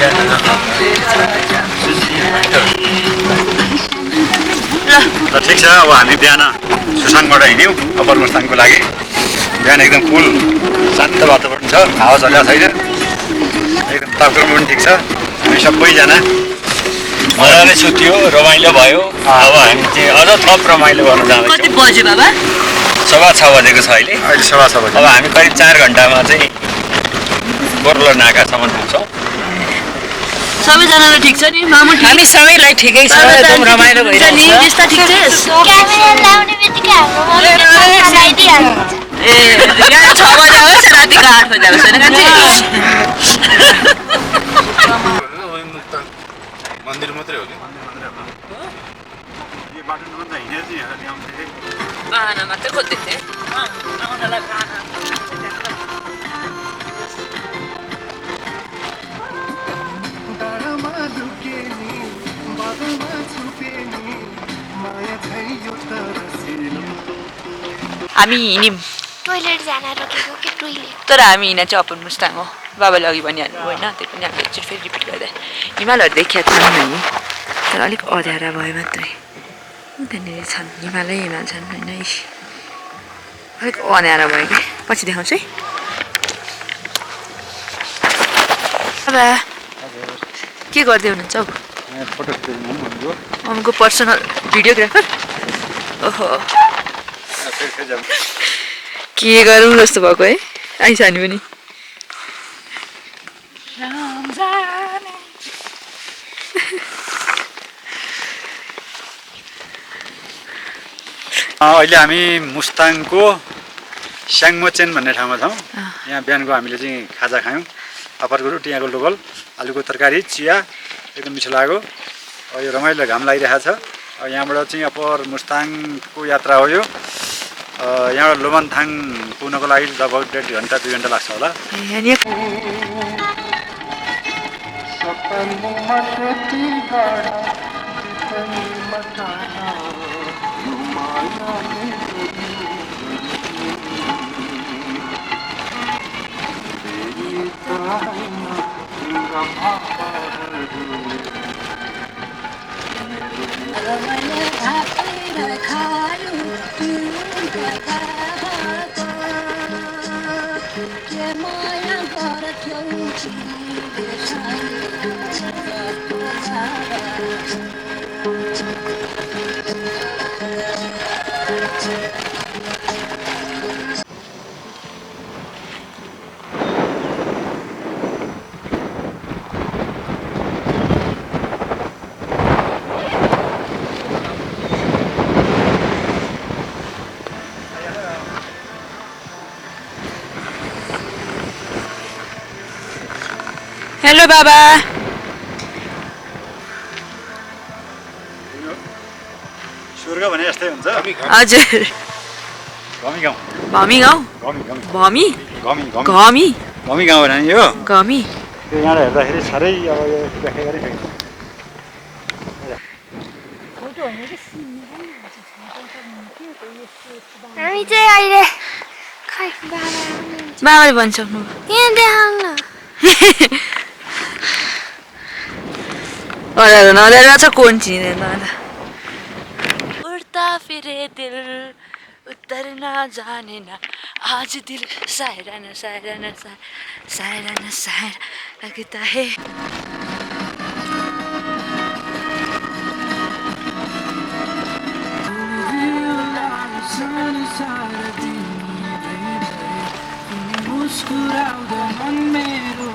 ल ठिक छ अब हामी बिहान सुसाङबाट हिँड्यौँ अप्पर मुस्ताङको लागि बिहान एकदम फुल शान्त वातावरण छ हावा चलेको छैन एकदम तापक्रम पनि ठिक छ हामी सबैजना मजाले सुत्यो रमाइलो भयो अब हामी चाहिँ अझ थप रमाइलो गर्न जाँदैछौँ कति बज्यो बाबा 6:15 बजेको छ अहिले 6:15 बजे अब हामी करिब 4 घण्टामा चाहिँ गोर्लो नाकासम्म पुग्छौँ सबैजनालाई ठिक छ नि मामु हामी सबैलाई ठिकै छ एकदम रमाइलो भइरहेछ नि त्यस्ता ठिक छ क्यामेरा लाउने बित्तिकै हाम्रो मम्मीले खाइदिइहाल्नु ए यहाँ 6 बजे आउँछ रातिको 8 बजे आउँछ हैन कान्छी मन्दिर मात्रै हो कि यो बाटोमा त हिँडेर चाहिँ ल्याउँथे बाहना मात्रै खोज्दै थिएँ आउनलाई बाहना हामी हिँड्यौँ टोइलेट जान रोकेको कि टोइलेट तर हामी हिँड्न चाहिँ अप्पर मुस्ताङ हो बाबाले अघि भनिहाल्नु होइन त्यही पनि हामीले एकचोटि फेरि रिपिट गर्दा हिमालहरू देखिया छन् हामी तर अलिक अँध्यारा भयो मात्रै त्यहाँनिर छन् हिमाल छन् होइन अलिक अँध्यारा भयो कि पछि देखाउँछु है बाबा के गर्दै हुनुहुन्छ हौ मम्मीको पर्सनल भिडियोग्राफर ओहो के गरौँ जस्तो भएको है आइस हामी पनि अहिले हामी मुस्ताङको स्याङमोचेन भन्ने ठाउँमा छौँ यहाँ बिहानको हामीले चाहिँ खाजा खायौँ अप्परको रोटी यहाँको लोकल आलुको तरकारी चिया एकदम मिठो लाग्यो यो रमाइलो घाम लागिरहेको छ यहाँबाट चाहिँ अप्पर मुस्ताङको यात्रा हो यो यहाँबाट लोमनथाङ पुग्नको लागि लगभग 1.5 घन्टा 2 घन्टा लाग्छ होला हेलो बाबा स्वर्ग भने जस्तै हुन्छ हजुर घमी गाउँ भमी गाउँ भमी घमी घमी घमी गाउँ भने यो घमी त्यो यहाँ हेर्दाखेरि साह्रै अब यो व्याख्या गरी हामी चाहिँ अहिले खै बाबाले भनिसक्नु यहाँ देखाउन नदेर छ कोन चिनेन उड्ता फिरे दिल उतरना जाने ना आज दिल सायरा न सायरा न सायरा न सायरा लगता है मुस्कुराउँदा मन मेरो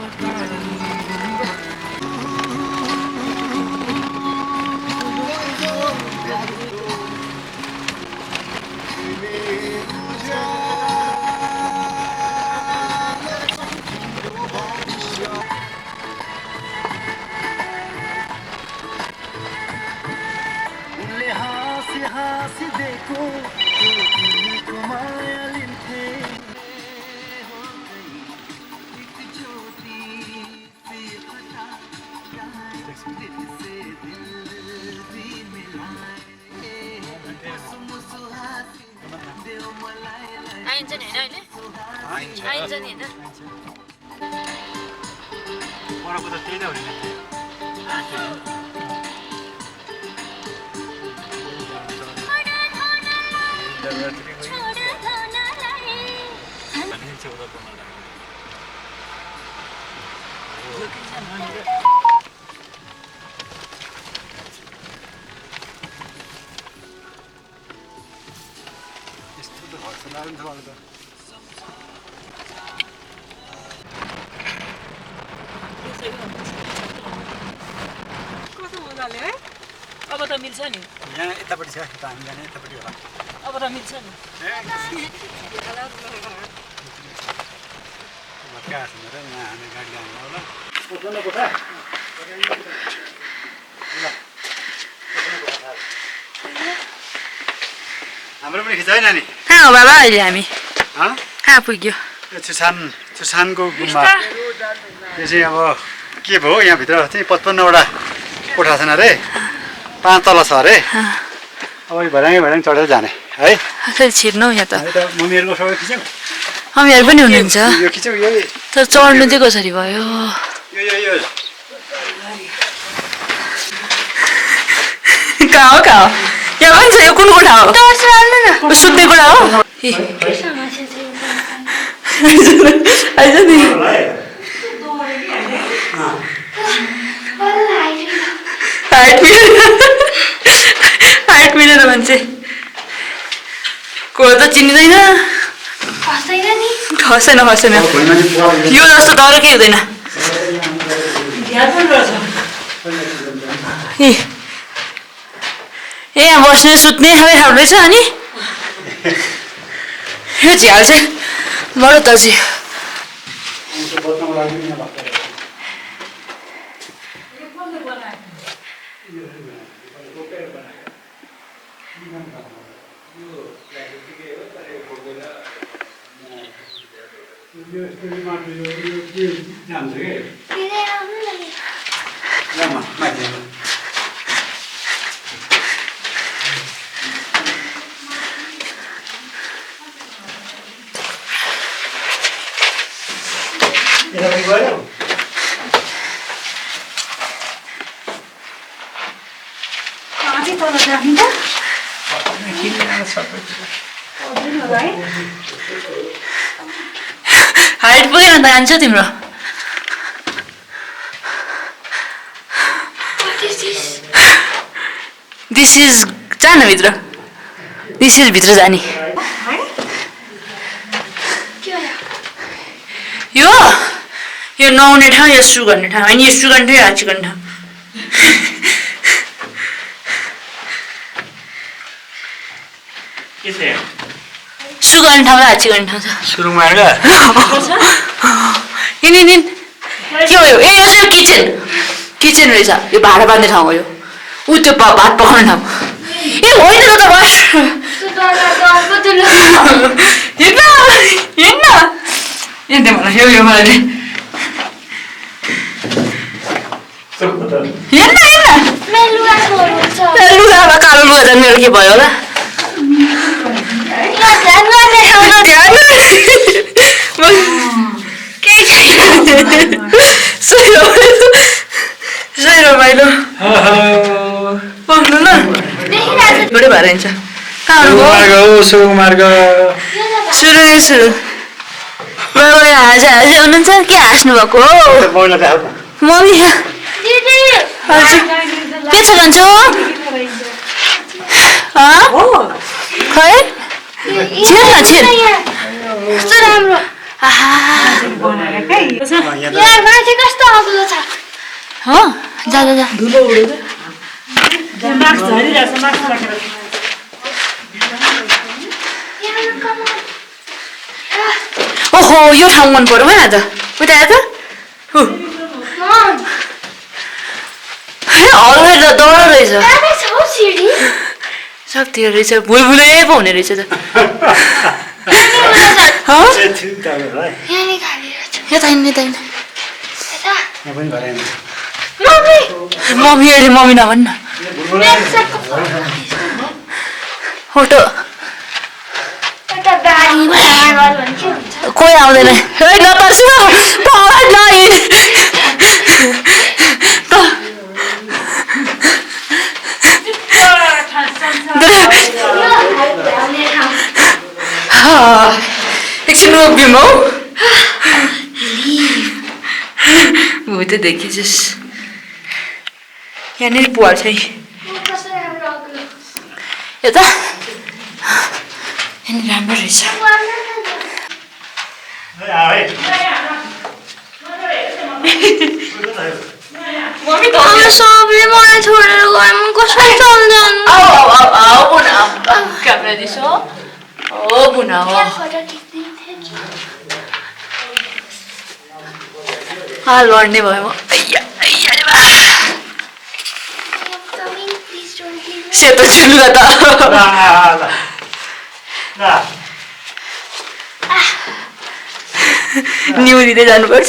आइन्छ नि होइन अहिले आइन्छ नि होइन परको त त्यही नै हो नि यस्तो त घर चलाएर नि त कस्तो हुँदाले है अब त मिल्छ नि यहाँ यतापट्टि छ यता हामी जाने यतापट्टि होला अब त मिल्छ नि भत्का छ र यहाँ हामी गाडी ल्याउनु होला कोठा कोठा हाम्रो पनि खिचाइ नानी कहाँ हो बाबा अहिले हामी हँ कहाँ पुग्यो यो छुसानको गुम्बा यो चाहिँ अब के भयो यहाँभित्र चाहिँ 55वटा कोठा छन् अरे 5 तल छ अरे अब यो भर्याङ चढेर जाने है कसरी छिर्नु यहाँ त मम्मीहरूको सबै खिच्यौ हामीहरू पनि हुनुहुन्छ यो खिच्यौ यो तर चढ्नु चाहिँ कसरी भयो यो कहाँ हो यहाँ पनि छ यो कुन कोठा हो सुत्ने कोठा हो आइज नि हाइट मिलेर मान्छे को त चिनिँदैन खस्दैन यो जस्तो डर केही हुँदैन ए यहाँ बस्ने सुत्ने सबै ठाउँ रहेछ अनि यो झ्याल चाहिँ बडो तजी हाइट पुगेन त जान्छ तिम्रो दिस इज जान भित्र दिस इज भित्र जाने यो नुहाउने ठाउँ यो सु गर्ने ठाउँ होइन यो सु गर्ने ठाउँ हाची गर्ने ठाउँ सु गर्ने ठाउँ र हाची गर्ने ठाउँ छ सुरुङमा आएर के हो यो ए यो चाहिँ किचन रहेछ यो भाँडा बाँध्ने ठाउँ हो यो ऊ त्यो भात पकाउने ठाउँ ए होइन त बस हेर्न मलाई यो मलाई हेर्न लुगा कालो लुगा त मेरो के भयो होला सही रमाइलो पक्नु ल एउटै भएर हिँड्छ कहाँ सुरुङ बाबा हाँस्या हुनुहुन्छ के हाँस्नु भएको हो मम्मी हजुर के छ भन्छौ खै छिर न छिर हो जा ओहो यो ठाउँ मन पर्यो है आज उता आएर हल डर रहेछ सक्थ्यो रहेछ भुलभुलै पो हुने रहेछ त मम्मी अहिले मम्मी नभन् न फोटो कोही आउँदैन एकछिन उभिउँ हौ हो त देखिछस् यहाँनिर पुवाल छ है यता यहाँनिर राम्रो रहेछ सबले मलाई छोडेर गयो म कसरी चल्दैन आऊ न क्यामेरा दिसो हो बुना हो लड्ने भयो म सेतो चुल्ला त निहुरिँदै जानुपर्छ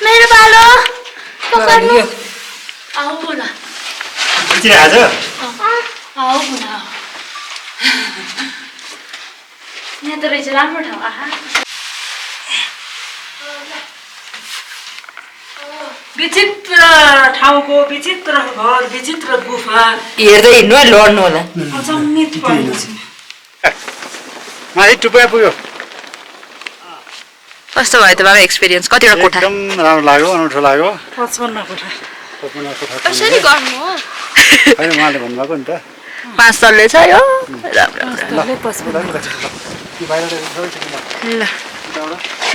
मेरो बालो पकड्नु आऊ बुना आज आऊ बुना यहाँ त रहेछ राम्रो ठाउँ आहा विचित्र ठाउँको विचित्र घर विचित्र गुफा हेर्दै हिँड्नु है लड्नु होला अचम्मित परेको छु माथि टुप्पा पुग्यो कस्तो भयो त बाबा एक्सपिरियन्स कतिवटा कोठा एकदम राम्रो लाग्यो अनौठो लाग्यो 55 कोठा कसरी गर्नु हो होइन उहाँले भन्नुभएको नि त 5 तल्ले छ यो राम्रो ल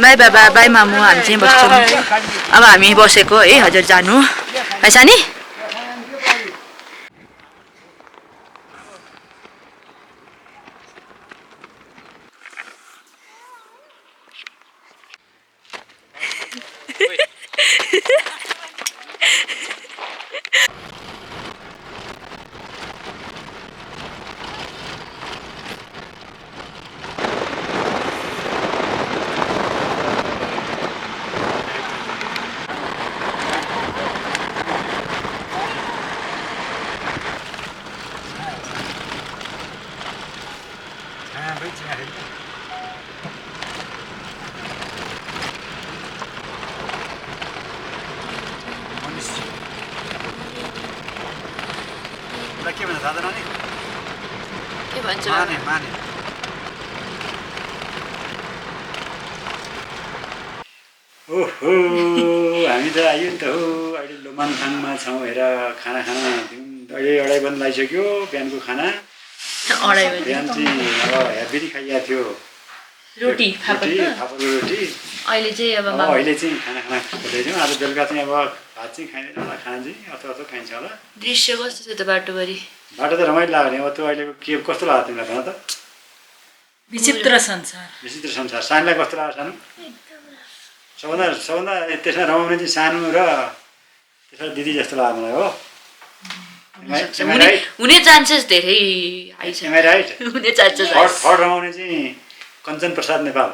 बाई बाबा बाई मामु हामी चाहिँ बस्छौँ अब हामी बसेको है हजुर जानु है सानी के भन्छ दादा नानी के भन्छ माने माने ओहो हामी त आयो नि त हो अहिले लोमानथाङमा छौँ हेर खाना खाना अहिले 2:30 बजी लागिसक्यो बिहानको खाना 2:30 बजी बिहान चाहिँ अब हेबिरी खाइएको थियो रोटी फापरको रोटी अहिले चाहिँ अब अहिले चाहिँ खाना खोज्दैछौँ आज बेलुका चाहिँ अब भात चाहिँ खाइँदैन होला खाना चाहिँ अथवा खाइन्छ होला दृश्य कस्तो छ त बाटोभरि बाटो त रमाइलो लाग्यो नि अब त्यो अहिलेको के कस्तो लाग्यो तिमीलाई भन त विचित्र संसार विचित्र संसार सानोलाई कस्तो लाग्यो सानो सबभन्दा त्यसमा रमाउने चाहिँ सानो र त्यसमा दिदी जस्तो लाग्यो मलाई हो हुने चान्सेस धेरै हाई छ राइट हुने चान्सेस थर्ड रमाउने चाहिँ कञ्चन प्रसाद नेपाल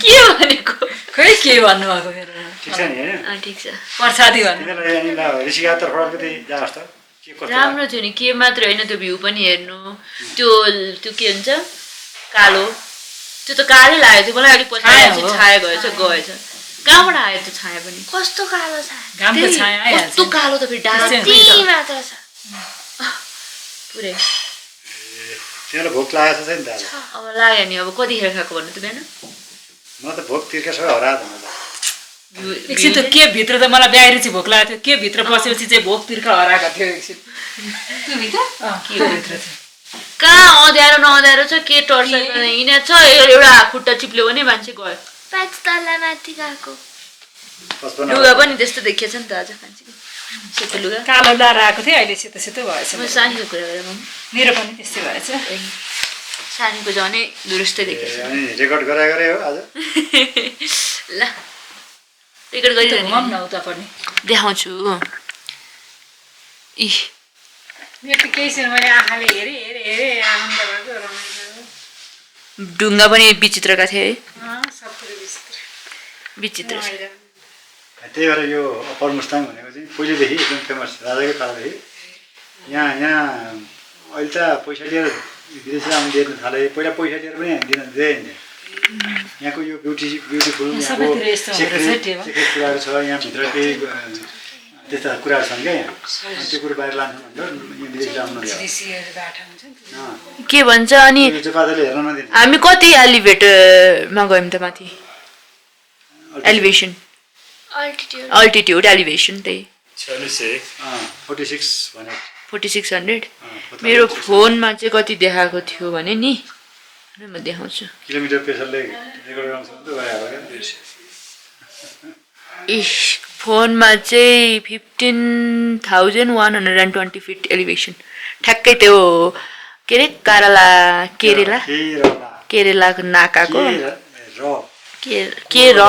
के भनेको खै के भन्नुभएको मेरो ठिक छ नि होइन ठिक छ प्रसादी भन्नु तिमीलाई यहाँनिर ऋषिघाट तर्फबाट कति जाओस् त के कस्तो राम्रो थियो नि के मात्र होइन त्यो भ्यू पनि हेर्नु त्यो के हुन्छ कालो त्यो त कालै लाग्यो थियो मलाई अलिक पछि छाया गएछ कहाँबाट आयो त्यो छाया पनि कस्तो कालो छ घामको छाया आइहाल्छ कस्तो कालो त फेरि डार्क यति मात्र छ पुरै तिमीलाई भोक लागेको छ नि त आज अब लाग्यो नि अब कतिखेर खाएको भन्नु त बिहान म त भोक तिर्का सबै हरायो त मलाई एकछिन त के भित्र त मलाई बाहिर चाहिँ भोक लागेको थियो के भित्र पसेपछि चाहिँ भोक तिर्खा हराएको थियो एकछिन के हो भित्र चाहिँ कहाँ अँध्यारो नअँध्यारो छ के टर्च हिँडेको छ एउटा खुट्टा चिप्ल्यो भने मान्छे गयो 5 तला माथि गएको लुगा पनि त्यस्तो देखिएछ नि त आज मान्छेको सेतो लुगा कालो लाएर आएको थियो अहिले सेतो सेतो भएछ म सानीको कुरा गरेँ मेरो पनि त्यस्तै भएछ सानीको झनै दुरुस्तै देखिएछ अनि रेकर्ड गरे हो आज ल रेकर्ड गरिरहनु घुमाउँ न उता पनि देखाउँछु इ मेरो त केही छैन मैले आँखाले हेरेँ आनन्द भएको रमाइलो ढुङ्गा पनि विचित्रका थिए है सब कुरो विचित्र छ। त्यही भएर यो अप्पर मुस्ताङ भनेको चाहिँ पहिलेदेखि एकदम फेमस राजाकै पालादेखि यहाँ अहिले त पैसा लिएर विदेशमा हामी हेर्न थाले पहिला पैसा दिएर पनि हामी दिएन यहाँको यो ब्युटिफुल यहाँको सबैतिर यस्तो हुँदो रहेछ टेबल। सेक्रेट कुराहरू छ यहाँभित्र केही त्यस्ता कुराहरू छन् क्या यहाँ त्यो कुरो बाहिर लानु भनेर यहाँ विदेश ल्याउनु के भन्छ अनि पात्रले हेर्न नदिने हामी कति एलिभेटरमा गयौँ त माथि एलिभेसन अल्टिट्युड एलिभेसन त्यही 46 भने 4600 मेरो फोनमा चाहिँ कति देखाएको थियो भने नि म देखाउँछु किलोमिटर प्रेसरले रेकर्ड गर्न सक्छ इस फोनमा चाहिँ 15,120 फिट एलिभेसन ठ्याक्कै त्यो के अरे केरेलाको नाकाको के र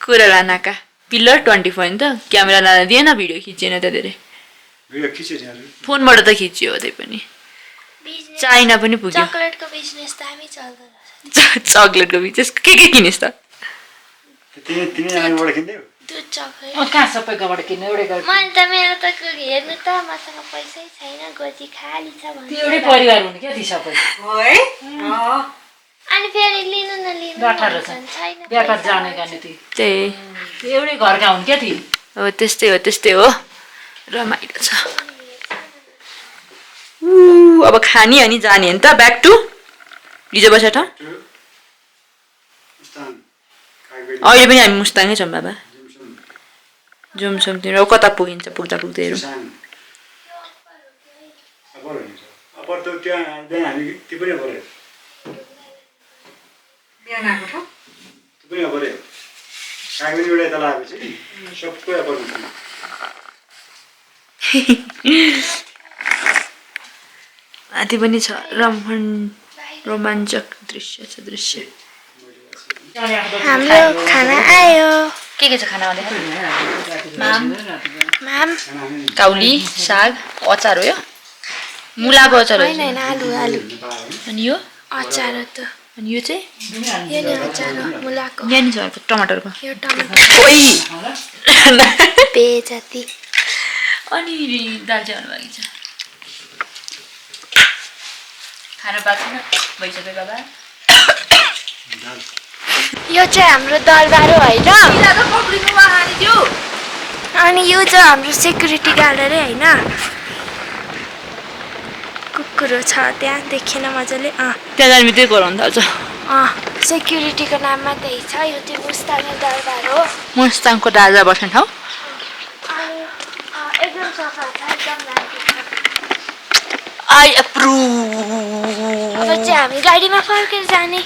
कोरला नाका पिलर 24 नि त क्यामेरा लान दिएन भिडियो खिचेन त धेरै भिडियो खिच्यो नि फोनबाट त खिच्यो त्यही पनि चाइना पनि पुग्यो चकलेटको बिजनेस दामी चल्दो रहेछ चकलेटको बिजनेस के किनिस् त तिमी आमाबाट किन्दै दुध चकलेट कहाँ सबैकोबाट किन्नु एउटै घर मैले त मेरो त हेर्नु त मसँग पैसै छैन गोजी खाली छ त्यो एउटै परिवार हुने क्या ती सबै अनि फेरि लिनु नलिनु गाठा रहेछ छैन व्यापार जाने गर्ने ती त्यही त्यो एउटै घरका हुन् क्या ती हो त्यस्तै हो रमाइलो छ अब खानी अनि जाने नि त ब्याक टु हिजो बसेर अहिले पनि हामी मुस्ताङै छौँ बाबा जुमसुम तिम्रो कता पुगिन्छ पुग्दा पुग्दैहरू माथि पनि छ रोमाञ्चक दृश्य छ दृश्य हाम्रो खाना आयो के छ खाना माम काउली साग अचार हो यो मुलाको अचार हो होइन आलु अनि यो अचार हो त अनि यो चाहिँ यो नि अचार हो मुलाको यहाँ नि छ टमाटरको यो टमाटर ओइ पे जति अनि दाल चाहिँ बाँकी छ खाना पाएको छैन भइसक्यो बाबा यो चाहिँ हाम्रो दरबार हो होइन अनि यो चाहिँ हाम्रो सेक्युरिटी गार्ड अरे होइन कुकुर छ त्यहाँ देखेन मजाले त्यहाँ जाने बित्तिकै गराउनु थाल्छ सेक्युरिटीको नाममा त्यही छ यो चाहिँ मुस्ताङे दरबार हो मुस्ताङको राजा बस्ने ठाउँ अनि एकदम सफा छ एकदम राम्रो छ आई एप्रुभ अब चाहिँ हामी गाडीमा फर्केर जाने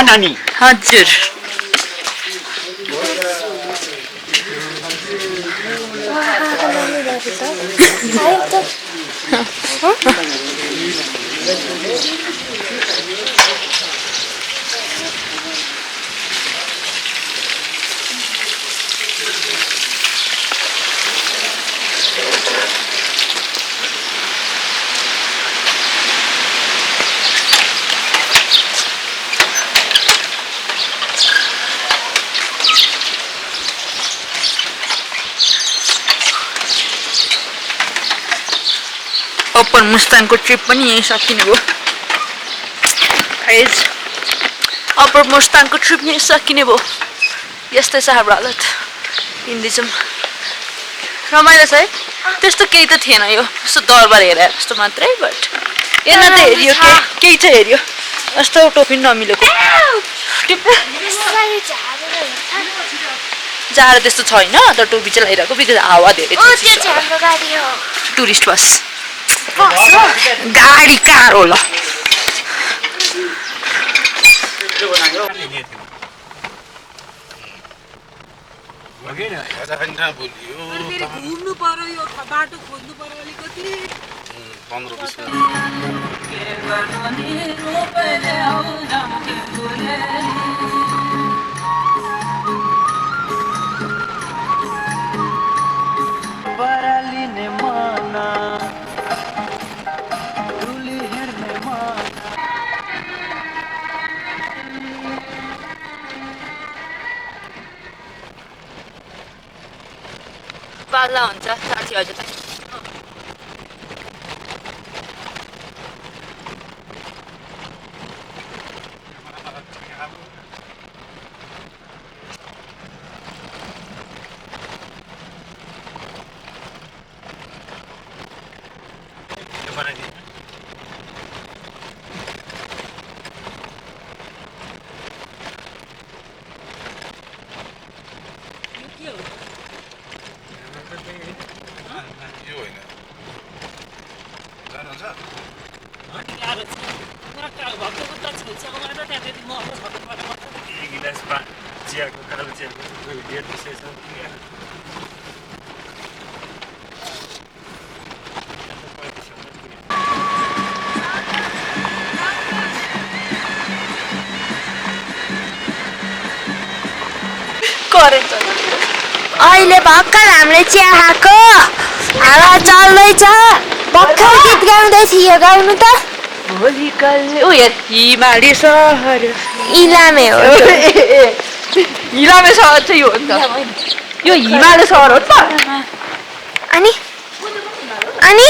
नानी हजुर अप्पर मुस्ताङको ट्रिप पनि यहीँ सकिने भयो गाइज अप्पर मुस्ताङको ट्रिप यहीँ सकिने भयो यस्तै छ हाम्रो हालत हिँड्दैछौँ रमाइलो छ है त्यस्तो केही त थिएन यो यस्तो दरबार हेरेर जस्तो मात्रै बट यसमा त हेऱ्यो केही त हेऱ्यो यस्तो टोपी नमिलेको जाडो त्यस्तो छैन तर टोपी चाहिँ लगाइरहेको बिकज हावा धेरै टुरिस्ट बस गाडी कार होला घुम्नु पर्यो यो बाटो खोज्नु पर्यो अलिकति 15-20 बाला हुन्छ 4 थियो अझ त यो होइन जानुहुन्छ एक गिलास चियाको कालो चियाको डेट विषय छ अहिले भर्खर हामीले चिया खाएको हावा चल्दैछ भर्खर गीत गाउँदै थियो गाउनु त भोलि कल ओ यार हिमाली सहर इलामे हो हिमालय सहर चाहिँ यो हो नि त यो हिमालय सहर हो नि त अनि अनि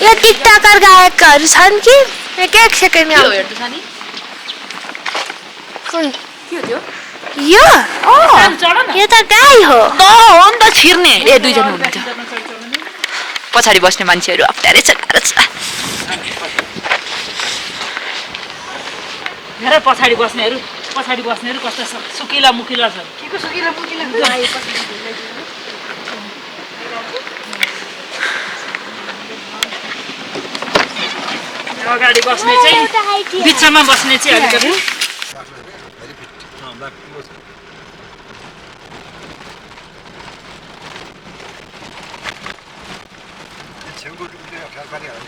यो टिकटकर गायकहरू छन् कि एक एक सेकेन्डमा के हो आउँछ। हेर्नु छ नि कुन के हो त्यो यो यो त गाई हो हो नि त छिर्ने ए दुईजना हुनुहुन्छ पछाडि बस्ने मान्छेहरू अप्ठ्यारै छ गाह्रो छ हेर पछाडि बस्नेहरू कस्तो सुकिला मुकिला छन् के को सुकिला मुकिला अगाडि बस्ने चाहिँ बिचमा बस्ने चाहिँ अलिकति छेउको टुप्ले अप्ठ्यारो पारिहाल्यो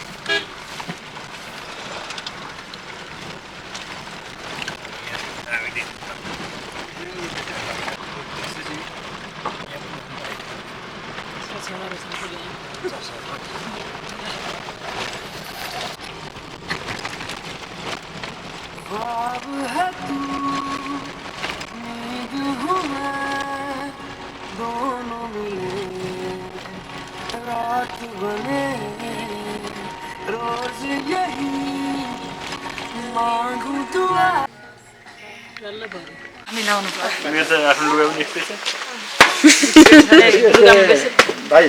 हामी लाउनु पर्छ मेरो त आफ्नो लुगा पनि यस्तै छ लुगामा बेसी भाइ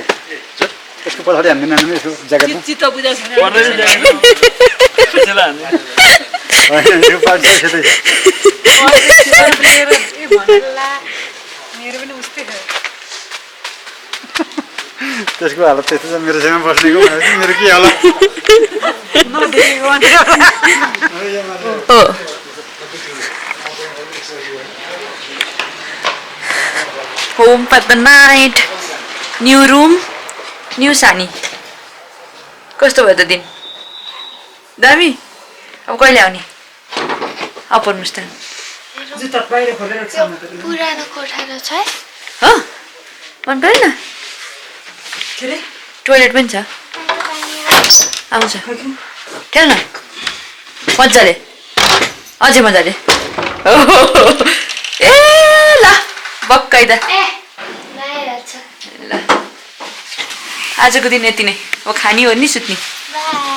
यसको पछाडि हान्दैन हामी यसको ज्याकेटमा चित्त बुझाएको छैन यो पार्टी सेतै छ मेरो पनि उस्तै थियो त्यसको हालत त्यस्तो छ मेरो छेउमा बस्नेको भनेपछि मेरो के होला Home for the night. New room. New सानी कस्तो भयो त दिन दामी अब कहिले आउने अपर मुस्ताङ जुत्ता बाहिर खोलेर छाम्नु त पुरानो कोठा छ हो मन परेन के रे टोइलेट पनि छ आउँछ खेल न मजाले अझै मजाले ए ल बक्कै त ए नआइरहेछ ल आजको दिन यति नै अब खानी हो नि सुत्ने बाई